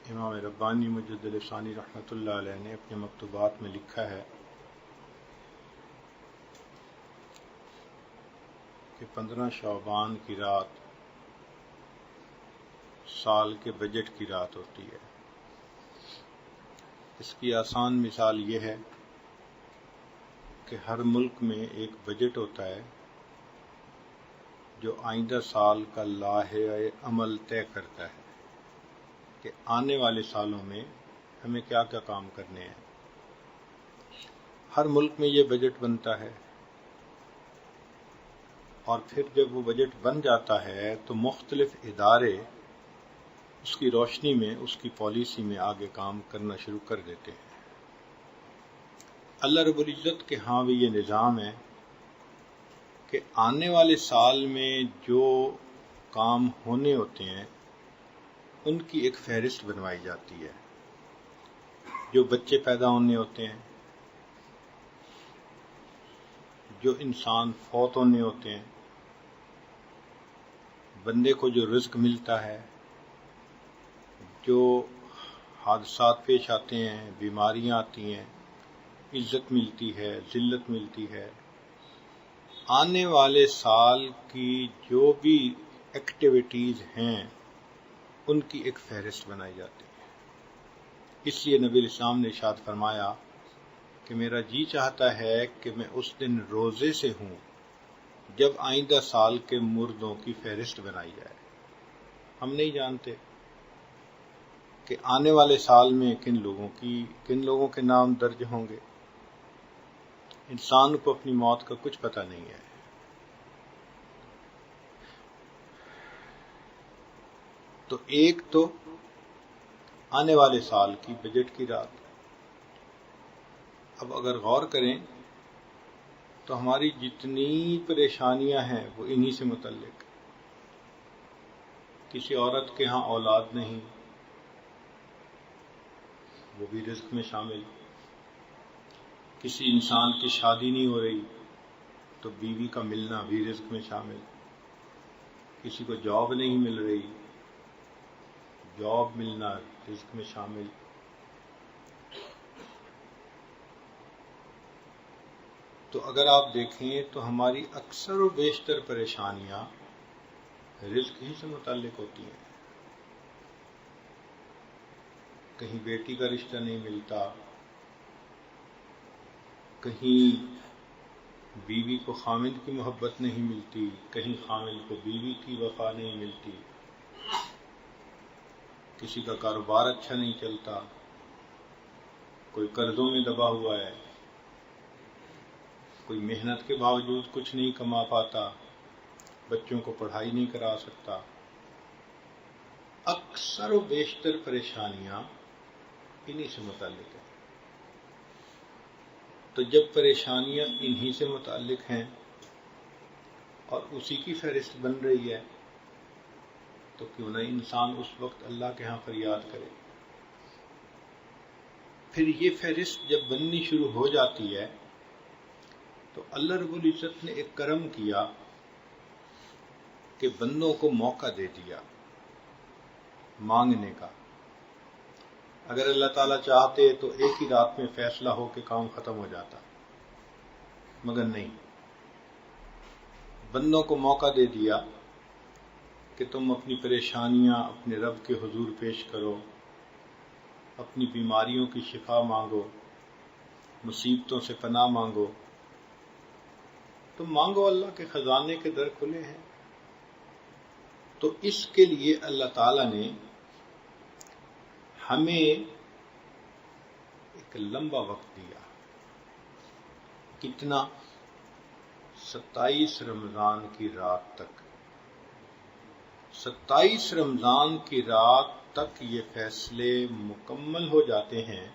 امام ربانی مجدد ثانی رحمۃ اللہ علیہ نے اپنے مکتوبات میں لکھا ہے کہ 15 شعبان کی رات سال کے بجٹ کی رات ہوتی ہے۔ اس کی آسان مثال یہ ہے کہ ہر ملک میں ایک بجٹ ہوتا ہے جو آئندہ سال کا لائحہ عمل طے کرتا ہے کہ آنے والے سالوں میں ہمیں کیا کیا کام کرنے ہیں۔ ہر ملک میں یہ بجٹ بنتا ہے اور پھر جب وہ بجٹ بن جاتا ہے تو مختلف ادارے اس کی روشنی میں اس کی پالیسی میں آگے کام کرنا شروع کر دیتے ہیں۔ اللہ رب العزت کے ہاں بھی یہ نظام ہے کہ آنے والے سال میں جو کام ہونے ہوتے ہیں ان کی ایک فہرست بنوائی جاتی ہے۔ جو بچے پیدا ہونے ہوتے ہیں، جو انسان فوت ہونے ہوتے ہیں، بندے کو جو رزق ملتا ہے، جو حادثات پیش آتے ہیں، بیماریاں آتی ہیں، عزت ملتی ہے، ذلت ملتی ہے، آنے والے سال کی جو بھی ایکٹیویٹیز ہیں ان کی ایک فہرست بنائی جاتی ہے۔ اس لیے نبی اسلام نے ارشاد فرمایا کہ میرا جی چاہتا ہے کہ میں اس دن روزے سے ہوں جب آئندہ سال کے مردوں کی فہرست بنائی جائے۔ ہم نہیں جانتے کہ آنے والے سال میں کن لوگوں کے نام درج ہوں گے۔ انسان کو اپنی موت کا کچھ پتہ نہیں ہے۔ تو ایک تو آنے والے سال کی بجٹ کی رات۔ اب اگر غور کریں تو ہماری جتنی پریشانیاں ہیں وہ انہی سے متعلق۔ کسی عورت کے ہاں اولاد نہیں، وہ بھی رزق میں شامل۔ کسی انسان کی شادی نہیں ہو رہی تو بیوی کا ملنا بھی رزق میں شامل۔ کسی کو جاب نہیں مل رہی، جاب ملنا رزق میں شامل۔ تو اگر آپ دیکھیں تو ہماری اکثر و بیشتر پریشانیاں رزق ہی سے متعلق ہوتی ہیں۔ کہیں بیٹی کا رشتہ نہیں ملتا، کہیں بیوی کو خامند کی محبت نہیں ملتی، کہیں خامند کو بیوی کی وفا نہیں ملتی، کسی کا کاروبار اچھا نہیں چلتا، کوئی قرضوں میں دبا ہوا ہے، کوئی محنت کے باوجود کچھ نہیں کما پاتا، بچوں کو پڑھائی نہیں کرا سکتا۔ اکثر و بیشتر پریشانیاں انہی سے متعلق ہیں۔ تو جب پریشانیاں انہی سے متعلق ہیں اور اسی کی فہرست بن رہی ہے تو کیوں نہ انسان اس وقت اللہ کے ہاں فریاد کرے۔ پھر یہ فہرست جب بننی شروع ہو جاتی ہے تو اللہ رب العزت نے ایک کرم کیا کہ بندوں کو موقع دے دیا مانگنے کا۔ اگر اللہ تعالیٰ چاہتے تو ایک ہی رات میں فیصلہ ہو کے کام ختم ہو جاتا، مگر نہیں، بندوں کو موقع دے دیا کہ تم اپنی پریشانیاں اپنے رب کے حضور پیش کرو، اپنی بیماریوں کی شفا مانگو، مصیبتوں سے پناہ مانگو۔ تم مانگو، اللہ کے خزانے کے در کھلے ہیں۔ تو اس کے لیے اللہ تعالیٰ نے ہمیں ایک لمبا وقت دیا۔ کتنا؟ 27 رمضان کی رات تک۔ 27 رمضان کی رات تک یہ فیصلے مکمل ہو جاتے ہیں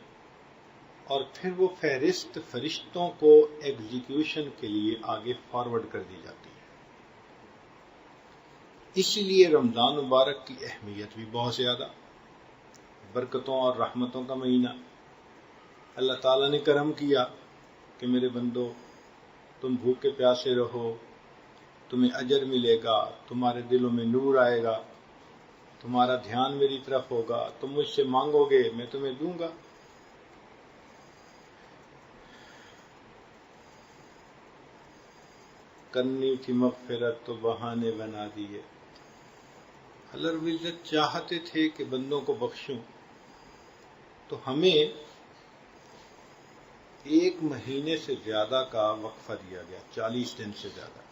اور پھر وہ فہرست فرشتوں کو ایگزیکیوشن کے لیے آگے فارورڈ کر دی جاتی ہے۔ اسی لیے رمضان مبارک کی اہمیت بھی بہت زیادہ، برکتوں اور رحمتوں کا مہینہ۔ اللہ تعالیٰ نے کرم کیا کہ میرے بندو تم بھوکے پیاسے رہو، تمہیں اجر ملے گا، تمہارے دلوں میں نور آئے گا، تمہارا دھیان میری طرف ہوگا، تم مجھ سے مانگو گے میں تمہیں دوں گا۔ کرنی تھی مغفرت تو بہانے بنا دیے۔ اللہ رب العزت چاہتے تھے کہ بندوں کو بخشوں، تو ہمیں 1 مہینے سے زیادہ کا وقفہ دیا گیا، 40 دن سے زیادہ کا۔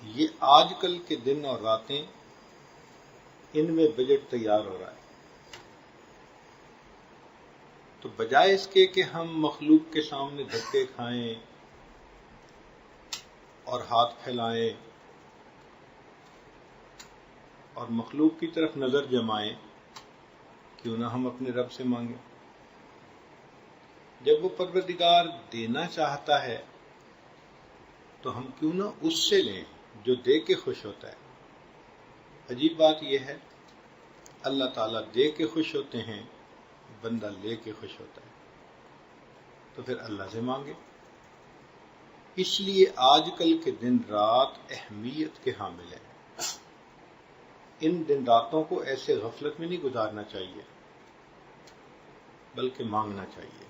یہ آج کل کے دن اور راتیں، ان میں بجٹ تیار ہو رہا ہے۔ تو بجائے اس کے کہ ہم مخلوق کے سامنے دھکے کھائیں اور ہاتھ پھیلائیں اور مخلوق کی طرف نظر جمائیں، کیوں نہ ہم اپنے رب سے مانگیں۔ جب وہ پروردگار دینا چاہتا ہے تو ہم کیوں نہ اس سے لیں جو دے کے خوش ہوتا ہے۔ عجیب بات یہ ہے، اللہ تعالیٰ دے کے خوش ہوتے ہیں، بندہ لے کے خوش ہوتا ہے، تو پھر اللہ سے مانگے۔ اس لیے آج کل کے دن رات اہمیت کے حامل ہیں۔ ان دن راتوں کو ایسے غفلت میں نہیں گزارنا چاہیے، بلکہ مانگنا چاہیے۔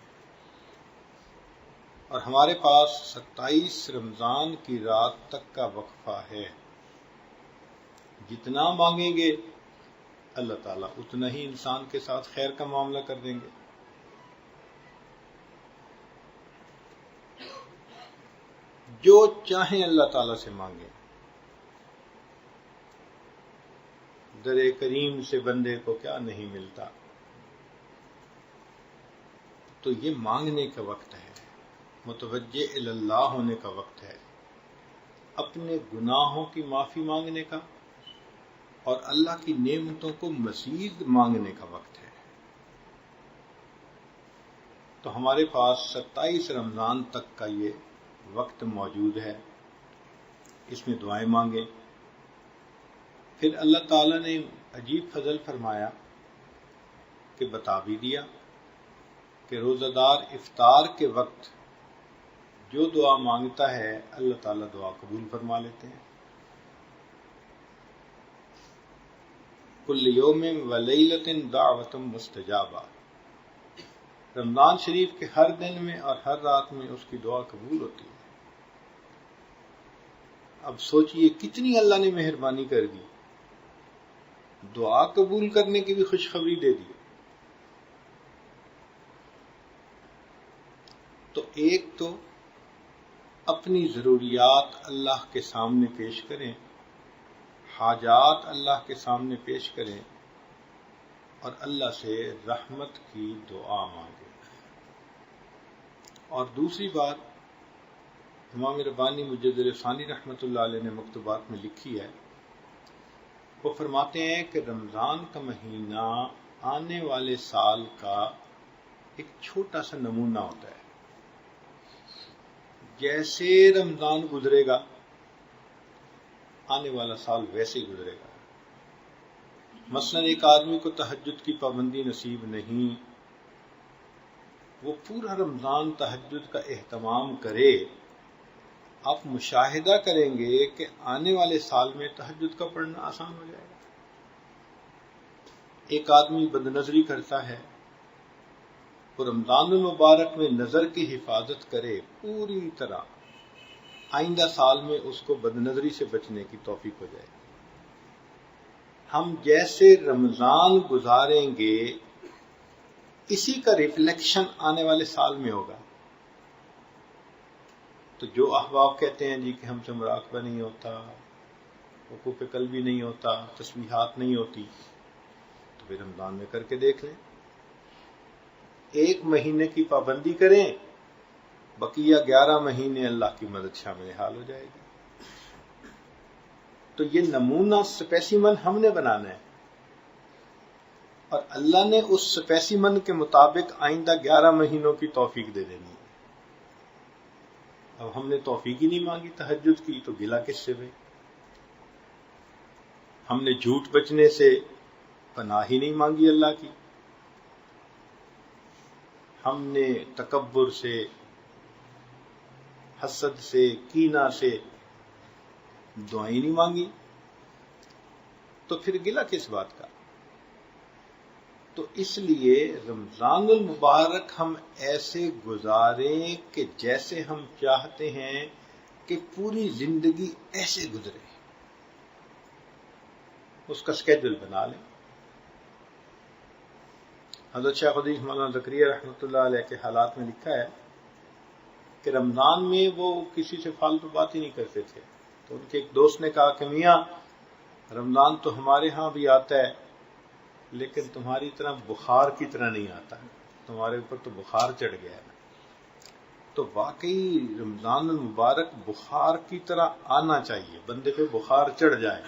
اور ہمارے پاس 27 رمضان کی رات تک کا وقفہ ہے۔ جتنا مانگیں گے اللہ تعالیٰ اتنا ہی انسان کے ساتھ خیر کا معاملہ کر دیں گے۔ جو چاہیں اللہ تعالیٰ سے مانگیں۔ در کریم سے بندے کو کیا نہیں ملتا۔ تو یہ مانگنے کا وقت ہے، متوجہ اللہ ہونے کا وقت ہے، اپنے گناہوں کی معافی مانگنے کا اور اللہ کی نعمتوں کو مزید مانگنے کا وقت ہے۔ تو ہمارے پاس 27 رمضان تک کا یہ وقت موجود ہے، اس میں دعائیں مانگیں۔ پھر اللہ تعالیٰ نے عجیب فضل فرمایا کہ بتا بھی دیا کہ روزہ دار افطار کے وقت جو دعا مانگتا ہے اللہ تعالیٰ دعا قبول فرما لیتے ہیں۔ کل یوم و لیلۃ دعوۃ مستجابہ، رمضان شریف کے ہر دن میں اور ہر رات میں اس کی دعا قبول ہوتی ہے۔ اب سوچئے کتنی اللہ نے مہربانی کر دی، دعا قبول کرنے کی بھی خوشخبری دے دی۔ تو ایک تو اپنی ضروریات اللہ کے سامنے پیش کریں، حاجات اللہ کے سامنے پیش کریں اور اللہ سے رحمت کی دعا مانگیں۔ اور دوسری بات امام ربانی مجدد ثانی رحمۃ اللہ علیہ نے مکتوبات میں لکھی ہے، وہ فرماتے ہیں کہ رمضان کا مہینہ آنے والے سال کا ایک چھوٹا سا نمونہ ہوتا ہے۔ جیسے رمضان گزرے گا آنے والا سال ویسے ہی گزرے گا۔ مثلا ایک آدمی کو تہجد کی پابندی نصیب نہیں، وہ پورا رمضان تہجد کا اہتمام کرے، آپ مشاہدہ کریں گے کہ آنے والے سال میں تہجد کا پڑھنا آسان ہو جائے گا۔ ایک آدمی بد نظری کرتا ہے، وہ رمضان المبارک میں نظر کی حفاظت کرے پوری طرح، آئندہ سال میں اس کو بد نظری سے بچنے کی توفیق ہو جائے گی۔ ہم جیسے رمضان گزاریں گے اسی کا ریفلیکشن آنے والے سال میں ہوگا۔ تو جو احباب کہتے ہیں جی کہ ہم سے مراقبہ نہیں ہوتا، وقوف قلبی نہیں ہوتا، تسبیحات نہیں ہوتی، تو پھر رمضان میں کر کے دیکھ لیں۔ 1 مہینے کی پابندی کریں، بقیہ 11 مہینے اللہ کی مدد شامل حال ہو جائے گی۔ تو یہ نمونہ سپیسیمن ہم نے بنانا ہے، اور اللہ نے اس سپیسیمن کے مطابق آئندہ 11 مہینوں کی توفیق دے دینی ہے۔ اب ہم نے توفیق ہی نہیں مانگی تہجد کی، تو گلہ کس سے بھائی؟ ہم نے جھوٹ بچنے سے پناہ ہی نہیں مانگی اللہ کی، ہم نے تکبر سے، حسد سے، کینہ سے دعائیں نہیں مانگی، تو پھر گلہ کس بات کا؟ تو اس لیے رمضان المبارک ہم ایسے گزاریں کہ جیسے ہم چاہتے ہیں کہ پوری زندگی ایسے گزرے، اس کا سکیڈول بنا لیں۔ حضرت شیخ حدیث مولانا زکریا رحمۃ اللہ علیہ کے حالات میں لکھا ہے کہ رمضان میں وہ کسی سے فالتو بات ہی نہیں کرتے تھے، تو ان کے ایک دوست نے کہا کہ میاں رمضان تو ہمارے ہاں بھی آتا ہے لیکن تمہاری طرح بخار کی طرح نہیں آتا، تمہارے اوپر تو بخار چڑھ گیا ہے۔ تو واقعی رمضان المبارک بخار کی طرح آنا چاہیے، بندے پہ بخار چڑھ جائے۔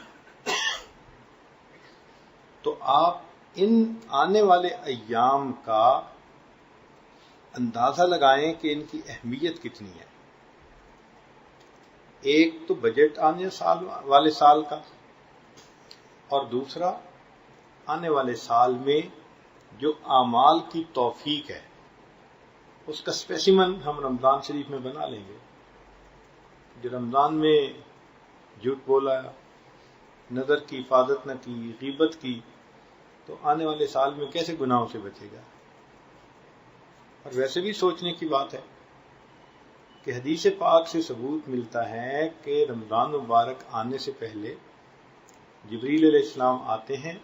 تو آپ ان آنے والے ایام کا اندازہ لگائیں کہ ان کی اہمیت کتنی ہے۔ ایک تو بجٹ آنے والے سال کا، اور دوسرا آنے والے سال میں جو اعمال کی توفیق ہے اس کا اسپیسیمن ہم رمضان شریف میں بنا لیں گے۔ جو رمضان میں جھوٹ بولا، نظر کی حفاظت نہ کی، غیبت کی، تو آنے والے سال میں کیسے گناہوں سے بچے گا؟ اور ویسے بھی سوچنے کی بات ہے کہ حدیث پاک سے ثبوت ملتا ہے کہ رمضان مبارک آنے سے پہلے جبریل علیہ السلام آتے ہیں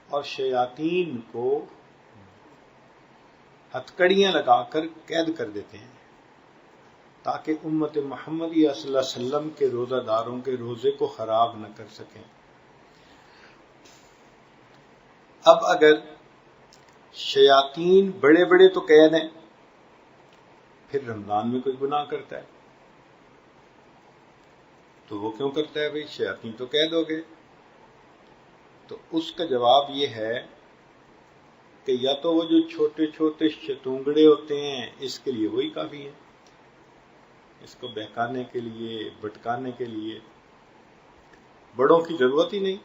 اور شیاطین کو ہتکڑیاں لگا کر قید کر دیتے ہیں تاکہ امت محمدی صلی اللہ علیہ وسلم کے روزہ داروں کے روزے کو خراب نہ کر سکیں۔ اب اگر شیاطین بڑے بڑے تو قید ہیں، پھر رمضان میں کوئی گناہ کرتا ہے تو وہ کیوں کرتا ہے؟ بھئی شیاطین تو قید ہو گئے۔ تو اس کا جواب یہ ہے کہ یا تو وہ جو چھوٹے چھوٹے شتونگڑے ہوتے ہیں اس کے لیے وہی کافی ہے، اس کو بہکانے کے لیے، بھٹکانے کے لیے بڑوں کی ضرورت ہی نہیں،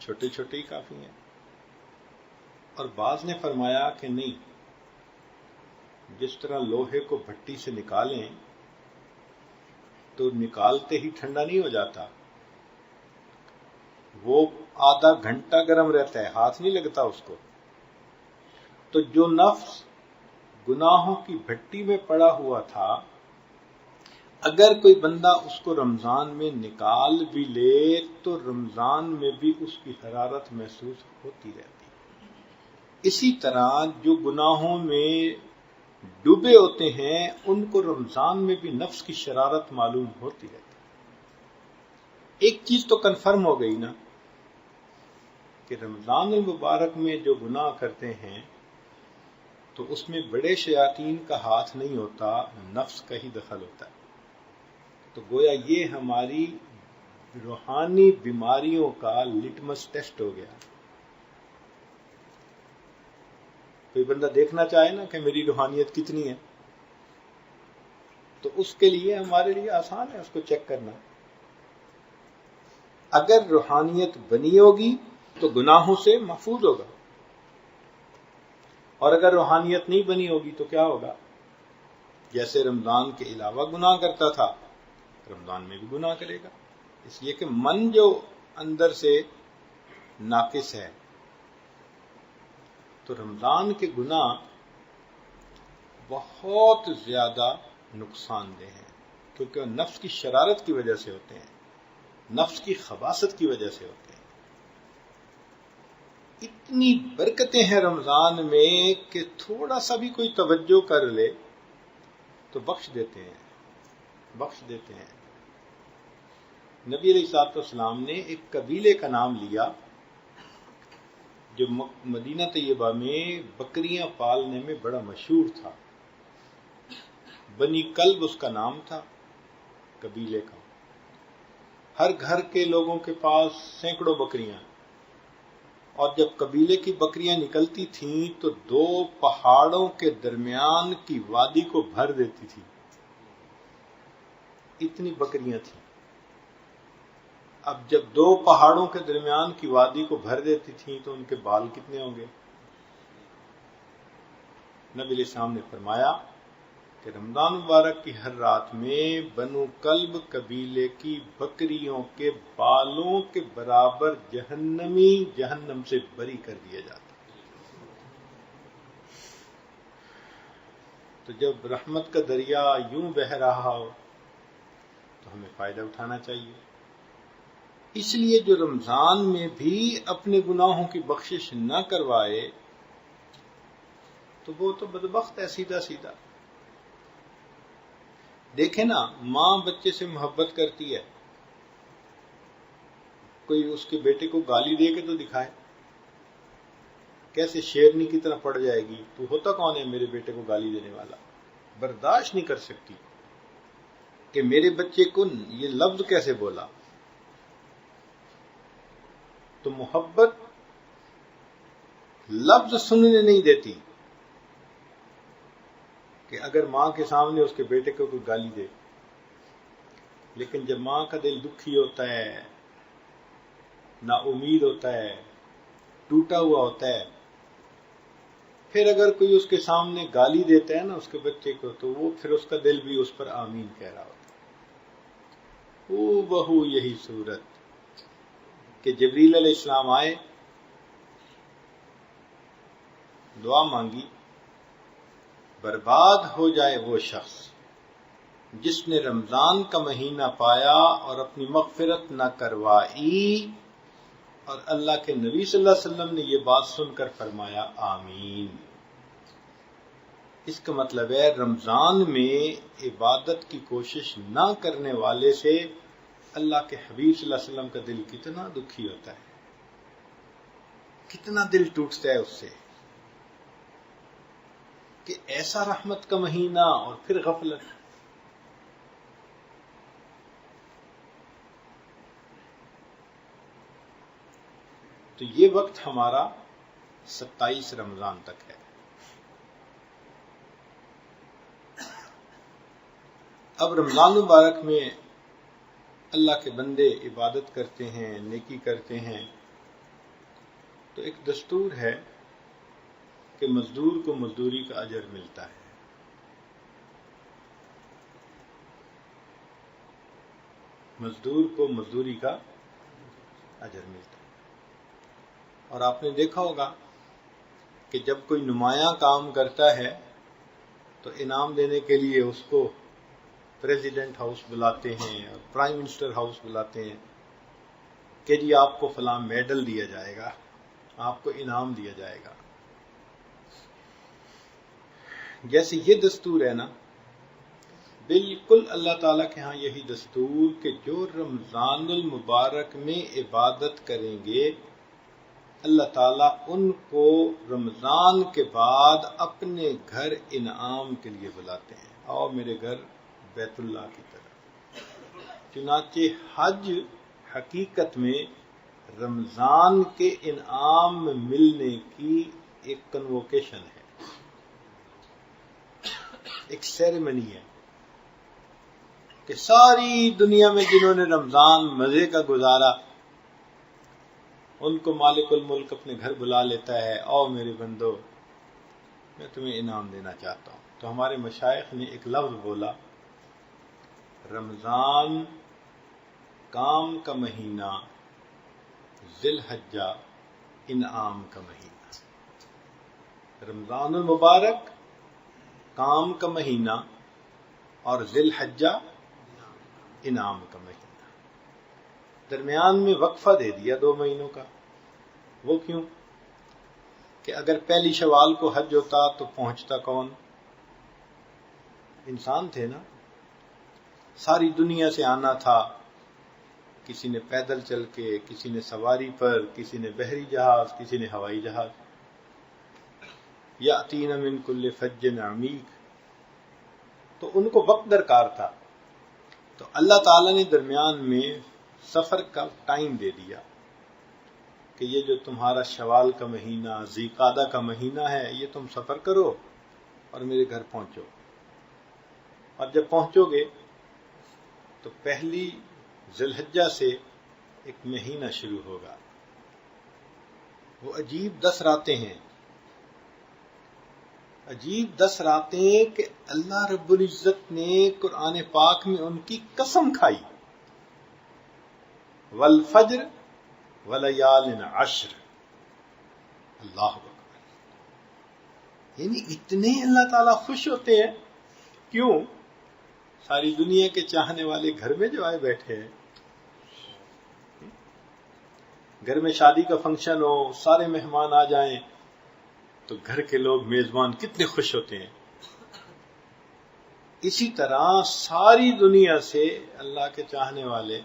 چھوٹے چھوٹے ہی کافی ہیں۔ اور بعض نے فرمایا کہ نہیں، جس طرح لوہے کو بھٹی سے نکالیں تو نکالتے ہی ٹھنڈا نہیں ہو جاتا، وہ آدھا گھنٹہ گرم رہتا ہے، ہاتھ نہیں لگتا اس کو۔ تو جو نفس گناہوں کی بھٹی میں پڑا ہوا تھا، اگر کوئی بندہ اس کو رمضان میں نکال بھی لے تو رمضان میں بھی اس کی حرارت محسوس ہوتی رہتی۔ اسی طرح جو گناہوں میں ڈوبے ہوتے ہیں ان کو رمضان میں بھی نفس کی شرارت معلوم ہوتی رہتی۔ ایک چیز تو کنفرم ہو گئی نا کہ رمضان المبارک میں جو گناہ کرتے ہیں تو اس میں بڑے شیاطین کا ہاتھ نہیں ہوتا، نفس کا ہی دخل ہوتا ہے۔ تو گویا یہ ہماری روحانی بیماریوں کا لٹمس ٹیسٹ ہو گیا۔ کوئی بندہ دیکھنا چاہے نا کہ میری روحانیت کتنی ہے، تو اس کے لیے ہمارے لیے آسان ہے اس کو چیک کرنا۔ اگر روحانیت بنی ہوگی تو گناہوں سے محفوظ ہوگا، اور اگر روحانیت نہیں بنی ہوگی تو کیا ہوگا؟ جیسے رمضان کے علاوہ گناہ کرتا تھا، رمضان میں بھی گناہ کرے گا، اس لیے کہ من جو اندر سے ناقص ہے۔ تو رمضان کے گناہ بہت زیادہ نقصان دہ ہیں کیونکہ وہ نفس کی شرارت کی وجہ سے ہوتے ہیں، نفس کی خباثت کی وجہ سے ہوتے ہیں۔ اتنی برکتیں ہیں رمضان میں کہ تھوڑا سا بھی کوئی توجہ کر لے تو بخش دیتے ہیں۔ نبی علیہ الصلوۃ والسلام نے ایک قبیلے کا نام لیا جو مدینہ طیبہ میں بکریاں پالنے میں بڑا مشہور تھا۔ بنی کلب اس کا نام تھا قبیلے کا۔ ہر گھر کے لوگوں کے پاس سینکڑوں بکریاں، اور جب قبیلے کی بکریاں نکلتی تھیں تو 2 پہاڑوں کے درمیان کی وادی کو بھر دیتی تھی، اتنی بکریاں تھیں۔ اب جب 2 پہاڑوں کے درمیان کی وادی کو بھر دیتی تھیں تو ان کے بال کتنے ہوں گے؟ نبی علیہ السلام نے فرمایا کہ رمضان مبارک کی ہر رات میں بنو کلب قبیلے کی بکریوں کے بالوں کے برابر جہنمی جہنم سے بری کر دیا جاتا. تو جب رحمت کا دریا یوں بہہ رہا ہو تو ہمیں فائدہ اٹھانا چاہیے. اس لیے جو رمضان میں بھی اپنے گناہوں کی بخشش نہ کروائے تو وہ تو بدبخت ہے سیدھا سیدھا. دیکھیں نا، ماں بچے سے محبت کرتی ہے، کوئی اس کے بیٹے کو گالی دے کے تو دکھائے، کیسے شیرنی کی طرح پڑ جائے گی، تو ہوتا کون ہے میرے بیٹے کو گالی دینے والا. برداشت نہیں کر سکتی کہ میرے بچے کو یہ لفظ کیسے بولا. تو محبت لفظ سننے نہیں دیتی کہ اگر ماں کے سامنے اس کے بیٹے کو کوئی گالی دے. لیکن جب ماں کا دل دکھی ہوتا ہے، نا امید ہوتا ہے، ٹوٹا ہوا ہوتا ہے، پھر اگر کوئی اس کے سامنے گالی دیتا ہے نا اس کے بچے کو، تو وہ پھر اس کا دل بھی اس پر آمین کہہ رہا ہوتا ہے. او بہو یہی صورت کہ جبریل علیہ السلام آئے، دعا مانگی، برباد ہو جائے وہ شخص جس نے رمضان کا مہینہ پایا اور اپنی مغفرت نہ کروائی. اور اللہ کے نبی صلی اللہ علیہ وسلم نے یہ بات سن کر فرمایا آمین. اس کا مطلب ہے رمضان میں عبادت کی کوشش نہ کرنے والے سے اللہ کے حبیب صلی اللہ علیہ وسلم کا دل کتنا دکھی ہوتا ہے، کتنا دل ٹوٹتا ہے اس سے کہ ایسا رحمت کا مہینہ اور پھر غفلت. تو یہ وقت ہمارا 27 رمضان تک ہے. اب رمضان مبارک میں اللہ کے بندے عبادت کرتے ہیں، نیکی کرتے ہیں، تو ایک دستور ہے کہ مزدور کو مزدوری کا اجر ملتا ہے. مزدور کو مزدوری کا اجر ملتا ہے. اور آپ نے دیکھا ہوگا کہ جب کوئی نمایاں کام کرتا ہے تو انعام دینے کے لیے اس کو پریزیڈنٹ ہاؤس بلاتے ہیں اور پرائم منسٹر ہاؤس بلاتے ہیں کہ جی آپ کو فلاں میڈل دیا جائے گا، آپ کو انعام دیا جائے گا. جیسے یہ دستور ہے نا، بالکل اللہ تعالیٰ کے ہاں یہی دستور کہ جو رمضان المبارک میں عبادت کریں گے اللہ تعالیٰ ان کو رمضان کے بعد اپنے گھر انعام کے لیے بلاتے ہیں. آؤ میرے گھر بیت اللہ کی طرف. چنانچہ حج حقیقت میں رمضان کے انعام ملنے کی ایک کنووکیشن ہے، ایک سیریمنی ہے کہ ساری دنیا میں جنہوں نے رمضان مزے کا گزارا ان کو مالک الملک اپنے گھر بلا لیتا ہے، آؤ میرے بندو میں تمہیں انعام دینا چاہتا ہوں. تو ہمارے مشائخ نے ایک لفظ بولا، رمضان کام کا مہینہ، ذی الحجہ انعام کا مہینہ. رمضان المبارک کام کا مہینہ اور ذی الحجہ انعام کا مہینہ. درمیان میں وقفہ دے دیا 2 مہینوں کا. وہ کیوں؟ کہ اگر پہلی شوال کو حج ہوتا تو پہنچتا کون؟ انسان تھے نا، ساری دنیا سے آنا تھا. کسی نے پیدل چل کے، کسی نے سواری پر، کسی نے بحری جہاز، کسی نے ہوائی جہاز. یاتین من کل فج عمیق. تو ان کو وقت درکار تھا، تو اللہ تعالیٰ نے درمیان میں سفر کا ٹائم دے دیا کہ یہ جو تمہارا شوال کا مہینہ، ذی قعدہ کا مہینہ ہے، یہ تم سفر کرو اور میرے گھر پہنچو. اور جب پہنچو گے تو پہلی ذی الحجہ سے ایک مہینہ شروع ہوگا. وہ عجیب 10 راتیں ہیں. عجیب 10 راتیں کہ اللہ رب العزت نے قرآن پاک میں ان کی قسم کھائی، والفجر ولیال عشر، اللہ اکبر. یعنی اتنے اللہ تعالیٰ خوش ہوتے ہیں. کیوں؟ ساری دنیا کے چاہنے والے گھر میں جو آئے بیٹھے ہیں، گھر میں شادی کا فنکشن ہو، سارے مہمان آ جائیں تو گھر کے لوگ میزبان کتنے خوش ہوتے ہیں. اسی طرح ساری دنیا سے اللہ کے چاہنے والے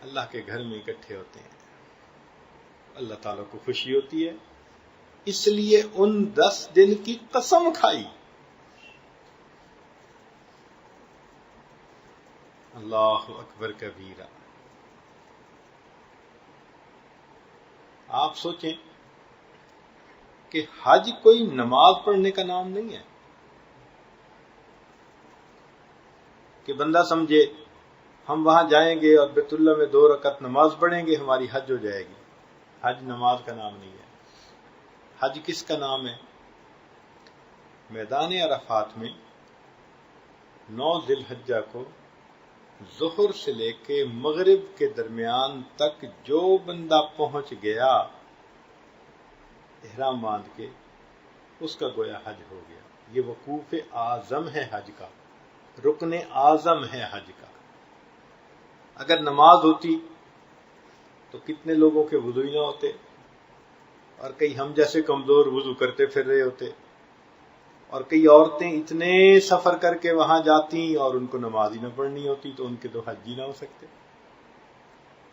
اللہ کے گھر میں اکٹھے ہوتے ہیں، اللہ تعالیٰ کو خوشی ہوتی ہے، اس لیے ان 10 دن کی قسم کھائی. اللہ اکبر کبیرہ. آپ سوچیں کہ حج کوئی نماز پڑھنے کا نام نہیں ہے کہ بندہ سمجھے ہم وہاں جائیں گے اور بیت اللہ میں 2 رکعت نماز پڑھیں گے ہماری حج ہو جائے گی. حج نماز کا نام نہیں ہے. حج کس کا نام ہے؟ میدان عرفات میں 9 ذی الحجہ کو ظہر سے لے کے مغرب کے درمیان تک جو بندہ پہنچ گیا احرام باندھ کے، اس کا گویا حج ہو گیا. یہ وقوف اعظم ہے حج کا، رکن اعظم ہے حج کا. اگر نماز ہوتی تو کتنے لوگوں کے وضو ہی نہ ہوتے، اور کئی ہم جیسے کمزور وضو کرتے پھر رہے ہوتے، اور کئی عورتیں اتنے سفر کر کے وہاں جاتی اور ان کو نماز ہی نہ پڑھنی ہوتی تو ان کے تو حج ہی نہ ہو سکتے.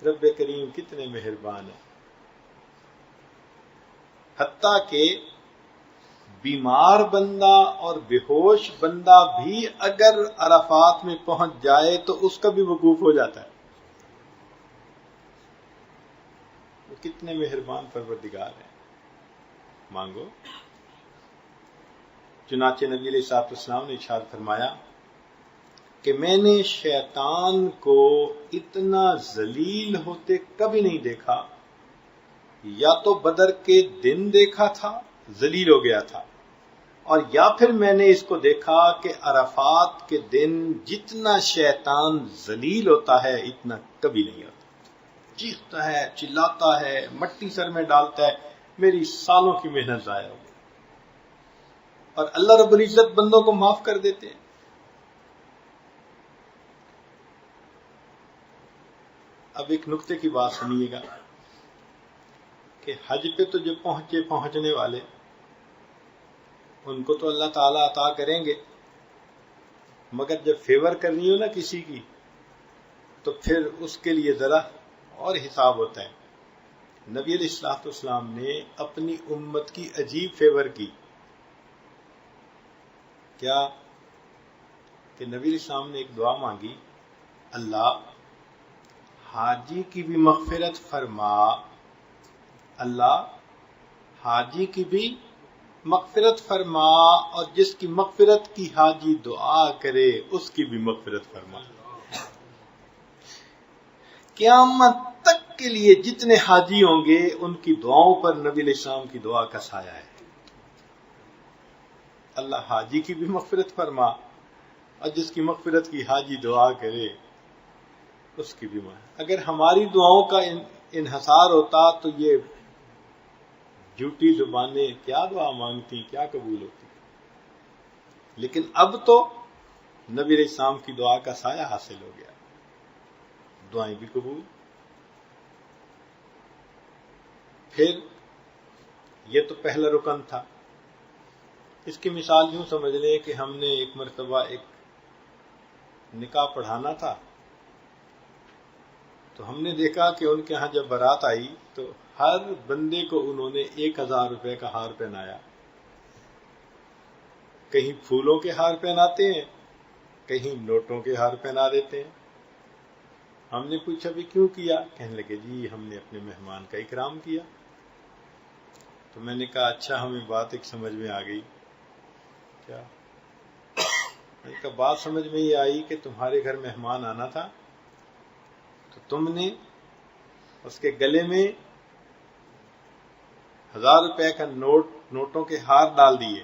رب کریم کتنے مہربان ہیں. حتیٰ کہ بیمار بندہ اور بے ہوش بندہ بھی اگر عرفات میں پہنچ جائے تو اس کا بھی وقوف ہو جاتا ہے. وہ کتنے مہربان پروردگار ہیں. مانگو. چنانچہ نبی علیہ الصلوۃ والسلام نے ارشاد فرمایا کہ میں نے شیطان کو اتنا ذلیل ہوتے کبھی نہیں دیکھا. یا تو بدر کے دن دیکھا تھا، ذلیل ہو گیا تھا، اور یا پھر میں نے اس کو دیکھا کہ عرفات کے دن جتنا شیطان ذلیل ہوتا ہے اتنا کبھی نہیں ہوتا. چیختا ہے، چلاتا ہے، مٹی سر میں ڈالتا ہے، میری سالوں کی محنت ضائع ہو گئی. اور اللہ رب العزت بندوں کو معاف کر دیتے ہیں. اب ایک نقطے کی بات سنیے گا کہ حج پہ تو جو پہنچنے والے ان کو تو اللہ تعالیٰ عطا کریں گے، مگر جب فیور کرنی ہو نا کسی کی تو پھر اس کے لیے ذرا اور حساب ہوتا ہے. نبی علیہ الصلوۃ والسلام نے اپنی امت کی عجیب فیور کی. کیا کہ نبی علیہ السلام نے ایک دعا مانگی، اللہ حاجی کی بھی مغفرت فرما، اللہ حاجی کی بھی مغفرت فرما، اور جس کی مغفرت کی حاجی دعا کرے اس کی بھی مغفرت فرما. قیامت تک کے لیے جتنے حاجی ہوں گے ان کی دعاؤں پر نبی علیہ السلام کی دعا کا سایہ ہے. اللہ حاجی کی بھی مغفرت فرما، اور جس کی مغفرت کی حاجی دعا کرے اس کی بھی مغفرت. اگر ہماری دعاؤں کا انحصار ہوتا تو یہ جھوٹی زبانیں کیا دعا مانگتی، کیا قبول ہوتی. لیکن اب تو نبی علیہ السلام کی دعا کا سایہ حاصل ہو گیا، دعائیں بھی قبول. پھر یہ تو پہلا رکن تھا. اس کی مثال یوں سمجھ لیں کہ ہم نے ایک مرتبہ ایک نکاح پڑھانا تھا، تو ہم نے دیکھا کہ ان کے ہاں جب بارات آئی تو ہر بندے کو انہوں نے 1000 روپے کا ہار پہنایا. کہیں پھولوں کے ہار پہناتے ہیں، کہیں نوٹوں کے ہار پہنا دیتے ہیں. ہم نے پوچھا بھی کیوں کیا؟ کہنے لگے جی ہم نے اپنے مہمان کا اکرام کیا. تو میں نے کہا اچھا ہمیں بات ایک سمجھ میں آ گئی. کیا؟ میں نے کہا بات سمجھ میں یہ آئی کہ تمہارے گھر مہمان آنا تھا تو تم نے اس کے گلے میں 1000 روپے کا نوٹ نوٹوں کے ہار ڈال دیے.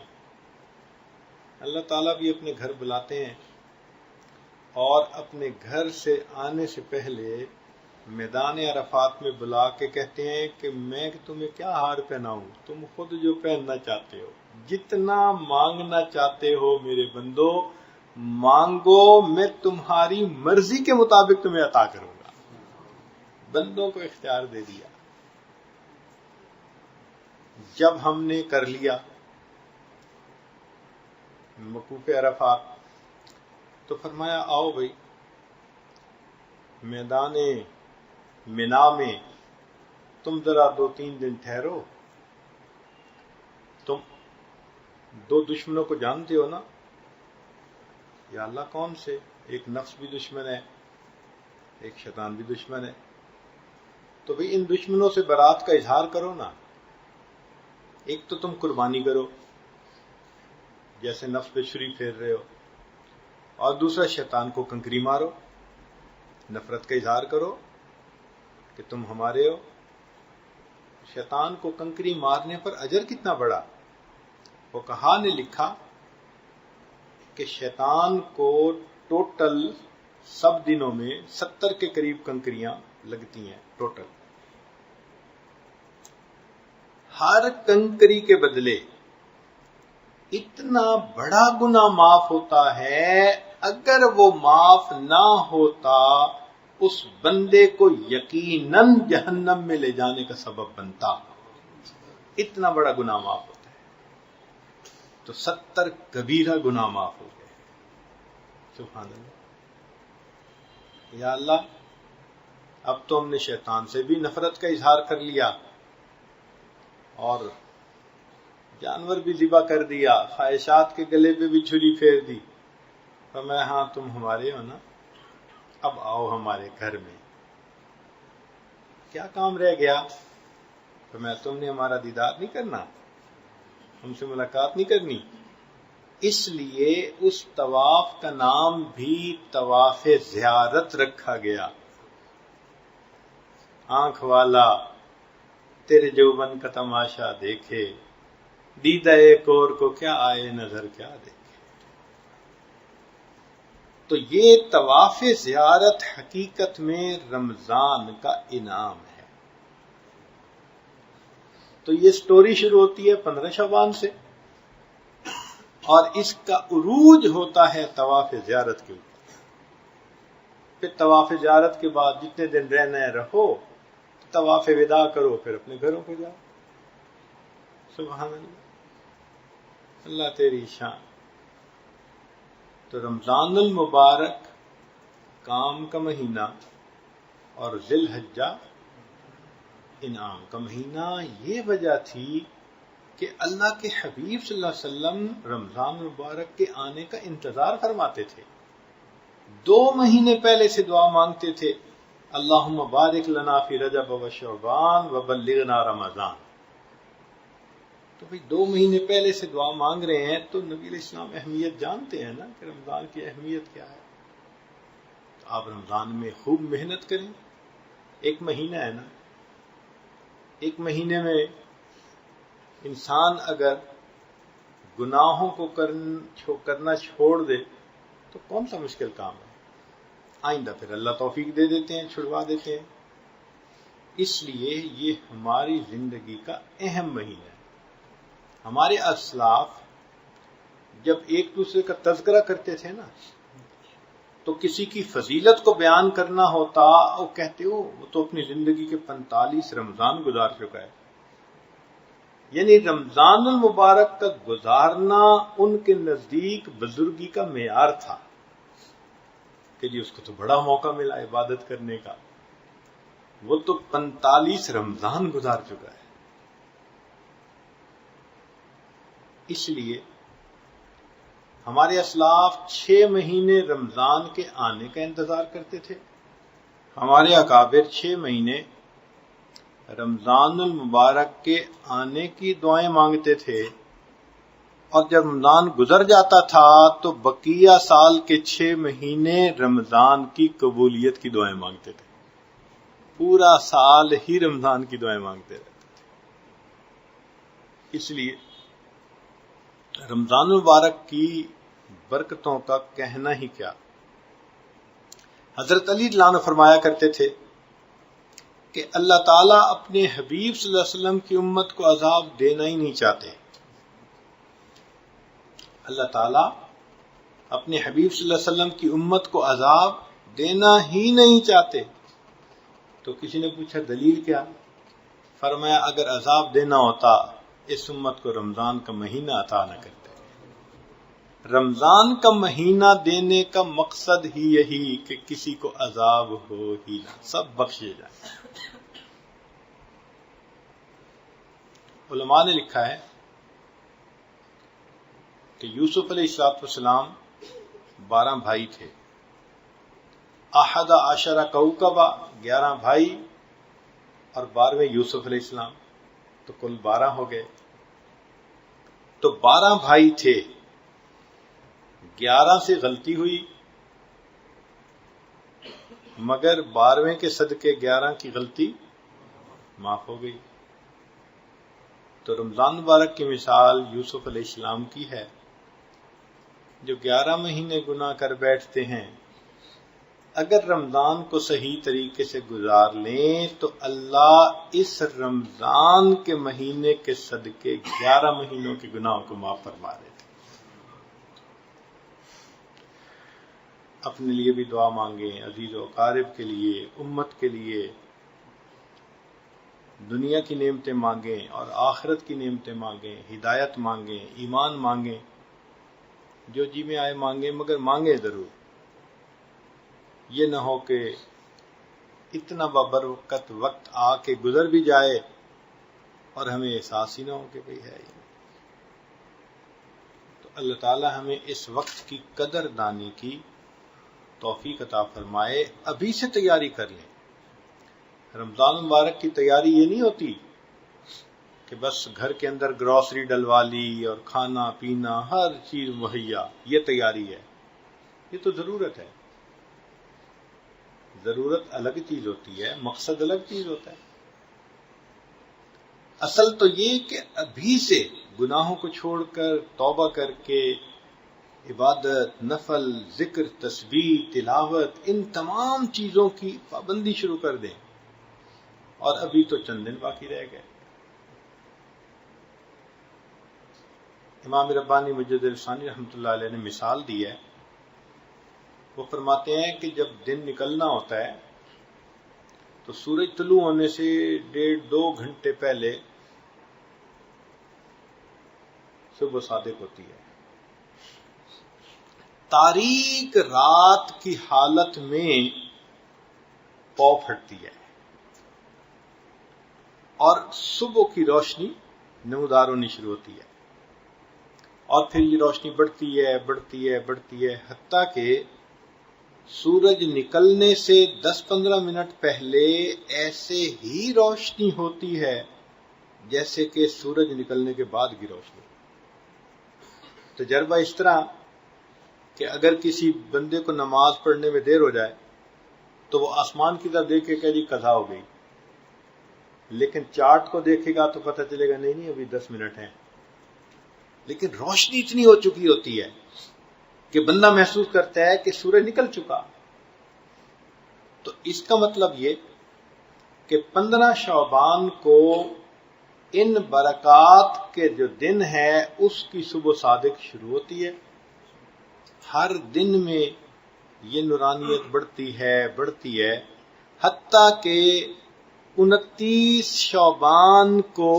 اللہ تعالیٰ بھی اپنے گھر بلاتے ہیں اور اپنے گھر سے آنے سے پہلے میدان عرفات میں بلا کے کہتے ہیں کہ میں تمہیں کیا ہار پہناؤں، تم خود جو پہننا چاہتے ہو، جتنا مانگنا چاہتے ہو میرے بندو مانگو، میں تمہاری مرضی کے مطابق تمہیں عطا کروں گا. بندوں کو اختیار دے دیا. جب ہم نے کر لیا وقوف عرفات تو فرمایا آؤ بھائی میدان منا میں تم ذرا 2-3 دن ٹھہرو. تم 2 دشمنوں کو جانتے ہو نا؟ یا اللہ کون سے؟ ایک نفس بھی دشمن ہے، ایک شیطان بھی دشمن ہے. تو بھئی ان دشمنوں سے برات کا اظہار کرو نا. ایک تو تم قربانی کرو جیسے نفس پہ چھری پھیر رہے ہو، اور دوسرا شیطان کو کنکری مارو، نفرت کا اظہار کرو کہ تم ہمارے ہو. شیطان کو کنکری مارنے پر اجر کتنا بڑا. فقہا نے لکھا کہ شیطان کو ٹوٹل سب دنوں میں 70 کے قریب کنکریاں لگتی ہیں ٹوٹل. ہر کنکری کے بدلے اتنا بڑا گناہ معاف ہوتا ہے، اگر وہ معاف نہ ہوتا اس بندے کو یقیناً جہنم میں لے جانے کا سبب بنتا. اتنا بڑا گناہ معاف ہوتا ہے. تو 70 کبیرہ گناہ معاف ہو گئے. سبحان اللہ. یا اللہ اب تو ہم نے شیطان سے بھی نفرت کا اظہار کر لیا اور جانور بھی ذبح کر دیا، خواہشات کے گلے پہ بھی چھری پھیر دی. فرمایا ہاں تم ہمارے ہو نا، اب آؤ ہمارے گھر میں. کیا کام رہ گیا؟ فرمایا تم نے ہمارا دیدار نہیں کرنا، ہم سے ملاقات نہیں کرنی. اس لیے اس طواف کا نام بھی طواف زیارت رکھا گیا. آنکھ والا تیرے جوبن کا تماشا دیکھے، دیدہ ایک اور کو کیا آئے نظر کیا دیکھے. تو یہ طواف زیارت حقیقت میں رمضان کا انعام ہے. تو یہ سٹوری شروع ہوتی ہے 15 شعبان سے اور اس کا عروج ہوتا ہے طواف زیارت کے اوپر. پھر طواف زیارت کے بعد جتنے دن رہنا ہے رہو، طواف وداع کرو، پھر اپنے گھروں کو جاؤ. سبحان اللہ. اللہ تیری شان. تو رمضان المبارک کام کا مہینہ اور ذی الحجہ انعام کا مہینہ. یہ وجہ تھی کہ اللہ کے حبیب صلی اللہ علیہ وسلم رمضان المبارک کے آنے کا انتظار فرماتے تھے. 2 مہینے پہلے سے دعا مانگتے تھے، اللہم بارک لنا فی رجب و شعبان وبلغنا رمضان. تو بھئی 2 مہینے پہلے سے دعا مانگ رہے ہیں تو نبی علیہ السلام اہمیت جانتے ہیں نا کہ رمضان کی اہمیت کیا ہے. تو آپ رمضان میں خوب محنت کریں. 1 مہینہ ہے نا، 1 مہینے میں انسان اگر گناہوں کو کرنا چھوڑ دے تو کون سا مشکل کام ہے. آئندہ پھر اللہ توفیق دے دیتے ہیں، چھڑوا دیتے ہیں. اس لیے یہ ہماری زندگی کا اہم مہینہ ہے. ہمارے اسلاف جب ایک دوسرے کا تذکرہ کرتے تھے نا تو کسی کی فضیلت کو بیان کرنا ہوتا وہ کہتے ہو وہ تو اپنی زندگی کے 45 رمضان گزار چکا ہے. یعنی رمضان المبارک کا گزارنا ان کے نزدیک بزرگی کا معیار تھا کہ جی اس کو تو بڑا موقع ملا عبادت کرنے کا، وہ تو 45 رمضان گزار چکا ہے. اس لیے ہمارے اسلاف 6 مہینے رمضان کے آنے کا انتظار کرتے تھے. ہمارے اکابر 6 مہینے رمضان المبارک کے آنے کی دعائیں مانگتے تھے، اور جب رمضان گزر جاتا تھا تو بقیہ سال کے 6 مہینے رمضان کی قبولیت کی دعائیں مانگتے تھے. پورا سال ہی رمضان کی دعائیں مانگتے رہتے تھے. اس لیے رمضان المبارک کی برکتوں کا کہنا ہی کیا۔ حضرت علی رضی اللہ عنہ فرمایا کرتے تھے کہ اللہ تعالیٰ اپنے حبیب صلی اللہ علیہ وسلم کی امت کو عذاب دینا ہی نہیں چاہتے۔ اللہ تعالیٰ اپنے حبیب صلی اللہ علیہ وسلم کی امت کو عذاب دینا ہی نہیں چاہتے۔ تو کسی نے پوچھا دلیل کیا؟ فرمایا اگر عذاب دینا ہوتا اس امت کو رمضان کا مہینہ عطا نہ کرتے۔ رمضان کا مہینہ دینے کا مقصد ہی یہی کہ کسی کو عذاب ہو ہی نہ، سب بخشے جائیں۔ علماء نے لکھا ہے کہ یوسف علیہ السلام 12 بھائی تھے، احد عشر کوکبا 11 بھائی اور 12ویں یوسف علیہ السلام، تو کل 12 ہو گئے۔ تو 12 بھائی تھے، 11 سے غلطی ہوئی مگر 12ویں کے صدقے 11 کی غلطی معاف ہو گئی۔ تو رمضان مبارک کی مثال یوسف علیہ السلام کی ہے، جو 11 مہینے گناہ کر بیٹھتے ہیں، اگر رمضان کو صحیح طریقے سے گزار لیں تو اللہ اس رمضان کے مہینے کے صدقے 11 مہینوں کے گناہوں کو معاف فرما دیتے۔ اپنے لیے بھی دعا مانگیں، عزیز و اقارب کے لیے، امت کے لیے، دنیا کی نعمتیں مانگیں اور آخرت کی نعمتیں مانگیں، ہدایت مانگیں، ایمان مانگیں، جو جی میں آئے مانگیں، مگر مانگیں ضرور۔ یہ نہ ہو کہ اتنا بابرکت وقت آ کے گزر بھی جائے اور ہمیں احساس ہی نہ ہو کہ بھئی ہے یہ۔ تو اللہ تعالی ہمیں اس وقت کی قدر دانی کی توفیق عطا فرمائے۔ ابھی سے تیاری کر لیں۔ رمضان مبارک کی تیاری یہ نہیں ہوتی کہ بس گھر کے اندر گروسری ڈلوا لی اور کھانا پینا ہر چیز مہیا، یہ تیاری ہے۔ یہ تو ضرورت ہے، ضرورت الگ چیز ہوتی ہے، مقصد الگ چیز ہوتا ہے۔ اصل تو یہ کہ ابھی سے گناہوں کو چھوڑ کر توبہ کر کے عبادت، نفل، ذکر، تسبیح، تلاوت، ان تمام چیزوں کی پابندی شروع کر دیں، اور ابھی تو چند دن باقی رہ گئے۔ امام ربانی مجد الثانی رحمۃ اللہ علیہ نے مثال دی ہے۔ وہ فرماتے ہیں کہ جب دن نکلنا ہوتا ہے تو سورج طلوع ہونے سے 1.5-2 گھنٹے پہلے صبح صادق ہوتی ہے۔ تاریک رات کی حالت میں پاؤ پھٹتی ہے اور صبح کی روشنی نمودار ہونی شروع ہوتی ہے، اور پھر یہ روشنی بڑھتی ہے بڑھتی ہے بڑھتی ہے، حتیٰ کہ سورج نکلنے سے 10-15 منٹ پہلے ایسے ہی روشنی ہوتی ہے جیسے کہ سورج نکلنے کے بعد کی روشنی۔ تجربہ اس طرح کہ اگر کسی بندے کو نماز پڑھنے میں دیر ہو جائے تو وہ آسمان کی طرف دیکھے کہ جی قضا ہو گئی، لیکن چارٹ کو دیکھے گا تو پتہ چلے گا نہیں ابھی 10 منٹ ہیں، لیکن روشنی اتنی ہو چکی ہوتی ہے کہ بندہ محسوس کرتا ہے کہ سورج نکل چکا۔ تو اس کا مطلب یہ کہ 15 شعبان کو ان برکات کے جو دن ہے اس کی صبح صادق شروع ہوتی ہے۔ ہر دن میں یہ نورانیت بڑھتی ہے حتیٰ کہ 29 شعبان کو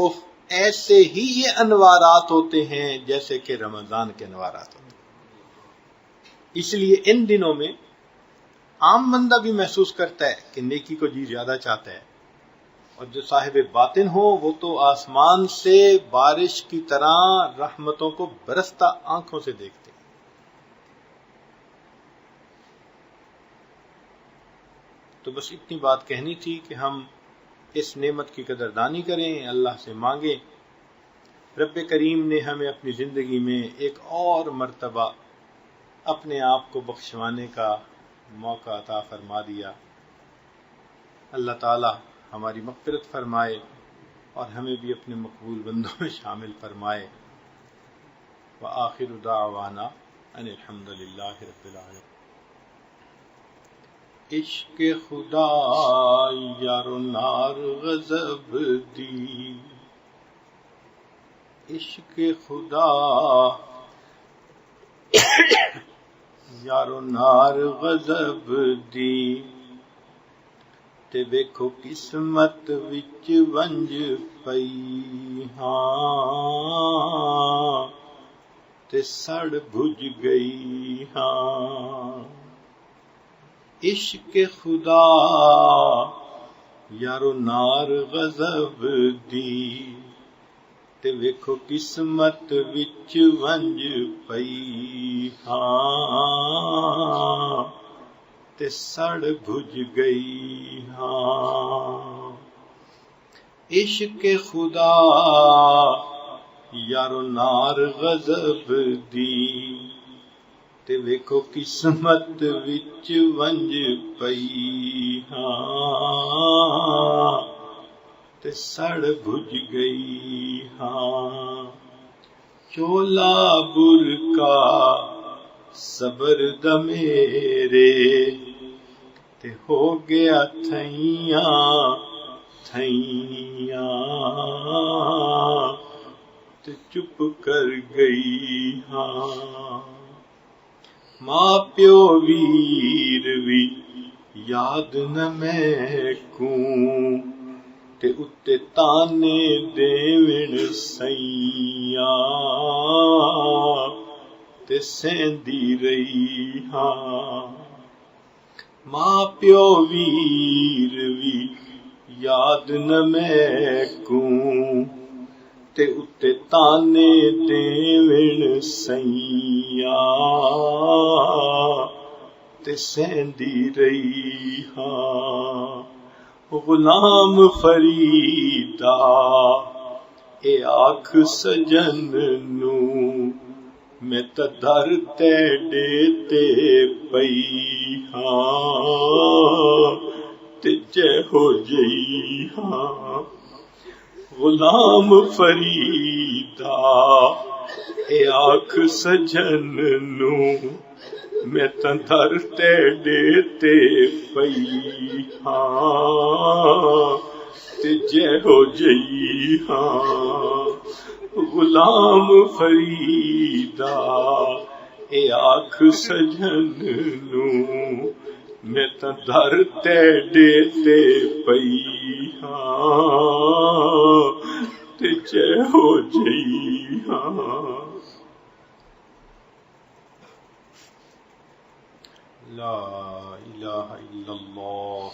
ایسے ہی یہ انوارات ہوتے ہیں جیسے کہ رمضان کے انوارات ہوتے ہیں۔ اس لیے ان دنوں میں عام بندہ بھی محسوس کرتا ہے کہ نیکی کو جی زیادہ چاہتا ہے، اور جو صاحب باطن ہو وہ تو آسمان سے بارش کی طرح رحمتوں کو برستا آنکھوں سے دیکھتے ہیں۔ تو بس اتنی بات کہنی تھی کہ ہم اس نعمت کی قدردانی کریں، اللہ سے مانگیں۔ رب کریم نے ہمیں اپنی زندگی میں ایک اور مرتبہ اپنے آپ کو بخشوانے کا موقع عطا فرما دیا۔ اللہ تعالی ہماری مغفرت فرمائے اور ہمیں بھی اپنے مقبول بندوں میں شامل فرمائے۔ وآخر دعوانا ان الحمد للہ رب العالمین۔ عشق خدا یار و نار غضب دی، عشق خدا یار و نار غضب دی، تے ویکھو قسمت وچ ونج پئی ہاں، تے سڑ بھج گئی ہاں۔ عشق خدا یارو نار غضب دی، تے ویکھو قسمت وچ ونج پئی ہاں، تے سڑ بھج گئی ہاں۔ عشق خدا یارو نار غضب دی، تے ویکھو قسمت وچ ونج پئی ہاں، تے سڑ بھج گئی ہاں۔ چولا برکا صبر دا میرے، تے ہو گیا تھیاں تھیاں، تے چپ کر گئی ہاں۔ ماں پیو ویر وی یاد نہ میں کوں، تے اتے تانے دیون سیاں، تے سیندی رہی ہاں۔ ماں پیو ویر وی یاد نہ میں کوں، تے اتے تانے دیون سیاں، تے سیندی رہی ہاں۔ غلام فریدا اے آکھ سجن نو، میں تا در تیڑے تے پئی ہاں، تے جے ہو جئی ہاں۔ غلام فریدا اے آکھ سجن نو، میں تا در تیڑے تے پئی ہاں، تے جے ہو جئی ہاں۔ غلام فریدا اے آکھ سجن نو، میں تا در تیڑے تے پئی ہاں، تے جے ہو جئی ہاں۔ لا الہ الا اللہ۔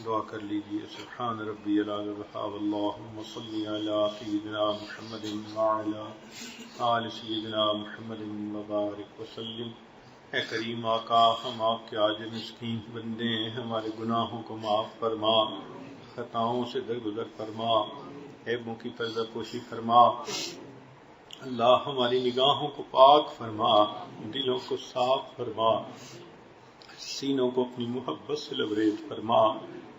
دعا کر لیجئے۔ سبحان ربی العلی الوہاب، اللہم صلی علی سیدنا محمد وعلی آل سیدنا محمد وبارک وسلم۔ اے کریم آقا، ہم آپ کے عاجز مسکین بندے ہیں، ہمارے گناہوں کو معاف فرما، خطاؤں سے درگزر فرما، عیبوں کی پردہ پوشی فرما۔ اللہ ہماری نگاہوں کو پاک فرما، دلوں کو صاف فرما، سینوں کو اپنی محبت سے لبریز فرما،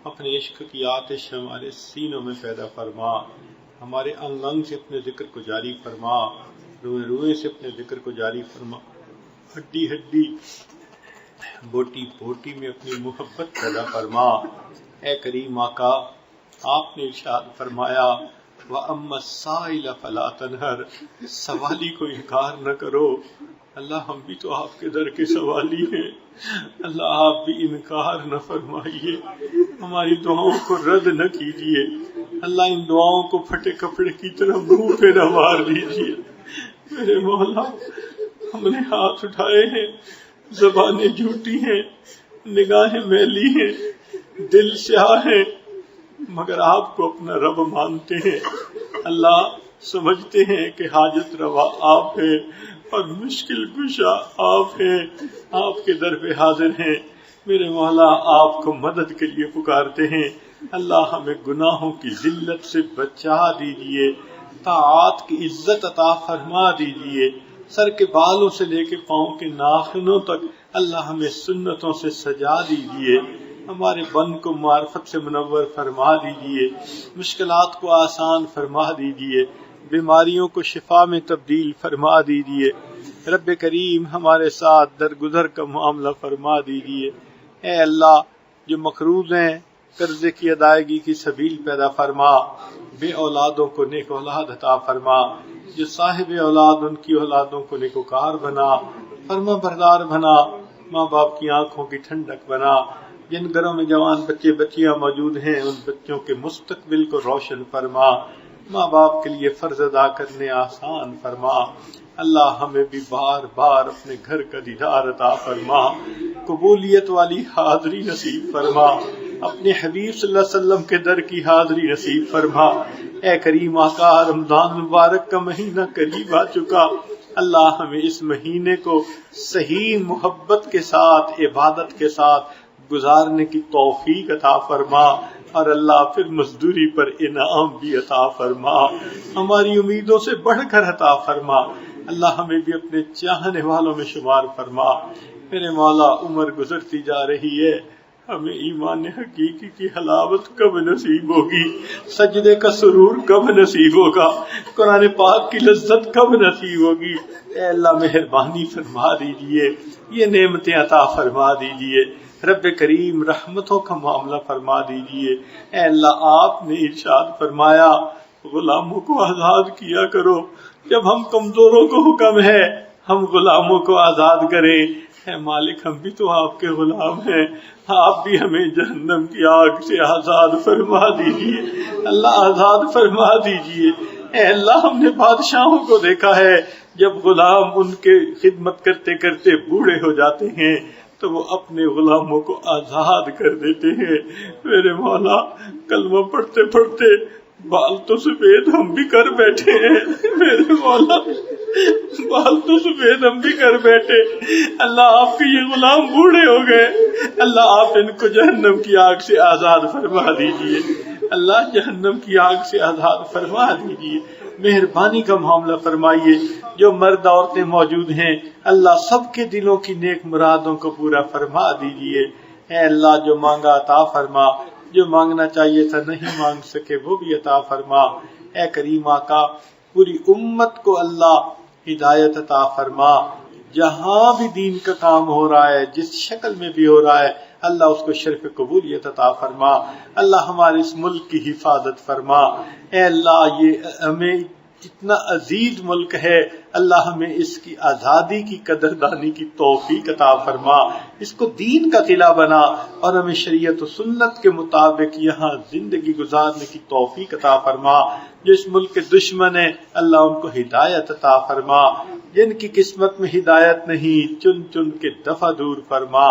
اپنے عشق کی آتش ہمارے سینوں میں پیدا فرما، ہمارے انگ انگ سے اپنے ذکر کو جاری فرما، روئے روئے سے اپنے ذکر کو جاری فرما، ہڈی ہڈی بوٹی بوٹی میں اپنی محبت پیدا فرما۔ اے کریم آقا، آپ نے ارشاد فرمایا وَأَمَّا السَّائِلَ فَلَا تَنْهَرْ، سوالی کو انکار نہ کرو۔ اللہ ہم بھی تو آپ کے در کے سوالی ہیں، اللہ آپ بھی انکار نہ فرمائیے، ہماری دعاؤں کو رد نہ کیجیے، اللہ ان دعاؤں کو پھٹے کپڑے کی طرح منہ پہ نہ مار لیجیے۔ میرے مولا، ہم نے ہاتھ اٹھائے ہیں، زبانیں جھوٹی ہیں، نگاہیں میلی ہیں، دل سیاہ ہیں، مگر آپ کو اپنا رب مانتے ہیں۔ اللہ سمجھتے ہیں کہ حاجت روا آپ ہیں اور مشکل کشا آپ ہیں، آپ کے در پہ حاضر ہیں۔ میرے مولا، آپ کو مدد کے لیے پکارتے ہیں۔ اللہ ہمیں گناہوں کی ذلت سے بچا دیجئے، طاعات کی عزت عطا فرما دیجئے، سر کے بالوں سے لے کے پاؤں کے ناخنوں تک اللہ ہمیں سنتوں سے سجا دیجئے، ہمارے بند کو معرفت سے منور فرما دیجئے، مشکلات کو آسان فرما دیجئے، بیماریوں کو شفا میں تبدیل فرما دیجیے۔ رب کریم ہمارے ساتھ درگزر کا معاملہ فرما دیجیے۔ اے اللہ جو مقروض ہیں قرضے کی ادائیگی کی سبیل پیدا فرما، بے اولادوں کو نیک اولاد عطا فرما، جو صاحب اولاد ان کی اولادوں کو نیکوکار بنا، فرما بردار بنا، ماں باپ کی آنکھوں کی ٹھنڈک بنا، جن گھروں میں جوان بچے بچیاں موجود ہیں ان بچوں کے مستقبل کو روشن فرما، ماں باپ کے لیے فرض ادا کرنے آسان فرما۔ اللہ ہمیں بھی بار بار اپنے گھر کا دیدار عطا فرما، قبولیت والی حاضری نصیب فرما، اپنے حبیب صلی اللہ علیہ وسلم کے در کی حاضری نصیب فرما۔ اے کریم آقا، رمضان مبارک کا مہینہ قریب آ چکا، اللہ ہمیں اس مہینے کو صحیح محبت کے ساتھ عبادت کے ساتھ گزارنے کی توفیق عطا فرما، اور اللہ پھر مزدوری پر انعام بھی عطا فرما، ہماری امیدوں سے بڑھ کر عطا فرما۔ اللہ ہمیں بھی اپنے چاہنے والوں میں شمار فرما۔ میرے مولا، عمر گزرتی جا رہی ہے، ہمیں ایمان حقیقی کی حلاوت کب نصیب ہوگی؟ سجدے کا سرور کب نصیب ہوگا؟ قرآن پاک کی لذت کب نصیب ہوگی؟ اے اللہ مہربانی فرما دیجئے، یہ نعمتیں عطا فرما دیجئے۔ رب کریم رحمتوں کا معاملہ فرما دیجئے۔ اے اللہ، آپ نے ارشاد فرمایا غلاموں کو آزاد کیا کرو، جب ہم کمزوروں کو حکم ہے ہم غلاموں کو آزاد کریں۔ اے مالک، ہم بھی تو آپ کے غلام ہیں، آپ بھی ہمیں جہنم کی آگ سے آزاد فرما دیجئے۔ اللہ آزاد فرما دیجئے۔ اے اللہ، ہم نے بادشاہوں کو دیکھا ہے جب غلام ان کے خدمت کرتے کرتے بوڑھے ہو جاتے ہیں تو وہ اپنے غلاموں کو آزاد کر دیتے ہیں۔ میرے مولا، کلمہ پڑھتے پڑھتے بال تو سفید ہم بھی کر بیٹھے ہیں، میرے مولا بال تو سفید ہم بھی کر بیٹھے۔ اللہ، آپ کے یہ غلام بوڑھے ہو گئے، اللہ آپ ان کو جہنم کی آگ سے آزاد فرما دیجئے۔ اللہ جہنم کی آگ سے آزاد فرما دیجئے۔ مہربانی کا معاملہ فرمائیے۔ جو مرد عورتیں موجود ہیں اللہ سب کے دلوں کی نیک مرادوں کو پورا فرما دیجئے۔ اے اللہ، جو مانگا عطا فرما، جو مانگنا چاہیے تھا نہیں مانگ سکے وہ بھی عطا فرما۔ اے کریم آقا، پوری امت کو اللہ ہدایت عطا فرما، جہاں بھی دین کا کام ہو رہا ہے جس شکل میں بھی ہو رہا ہے اللہ اس کو شرف قبولیت عطا فرما۔ اللہ ہمارے اس ملک کی حفاظت فرما۔ اے اللہ، یہ ہمیں اتنا عزیز ملک ہے، اللہ ہمیں اس کی آزادی کی قدردانی کی توفیق عطا فرما، اس کو دین کا قلعہ بنا اور ہمیں شریعت و سنت کے مطابق یہاں زندگی گزارنے کی توفیق عطا فرما۔ جو اس ملک کے دشمن ہیں اللہ ان کو ہدایت عطا فرما، جن کی قسمت میں ہدایت نہیں چن چن کے دفع دور فرما۔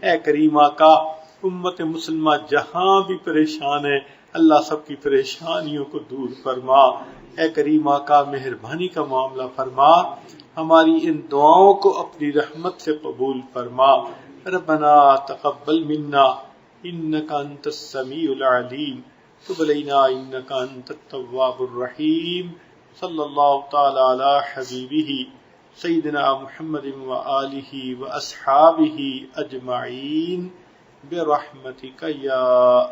اے کریم آقا، امت مسلمہ جہاں بھی پریشان ہے اللہ سب کی پریشانیوں کو دور فرما۔ اے کریم آقا، مہربانی کا معاملہ فرما، ہماری ان دعاؤں کو اپنی رحمت سے قبول فرما۔ ربنا تقبل منا انک انت السمیع العلیم، تب علینا انک انت التواب الرحیم۔ صلی اللہ تعالی علی حبیبہ سیدنا محمد وآلہ واصحابہ اجمعین برحمتک یا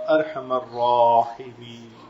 ارحم الراحمین۔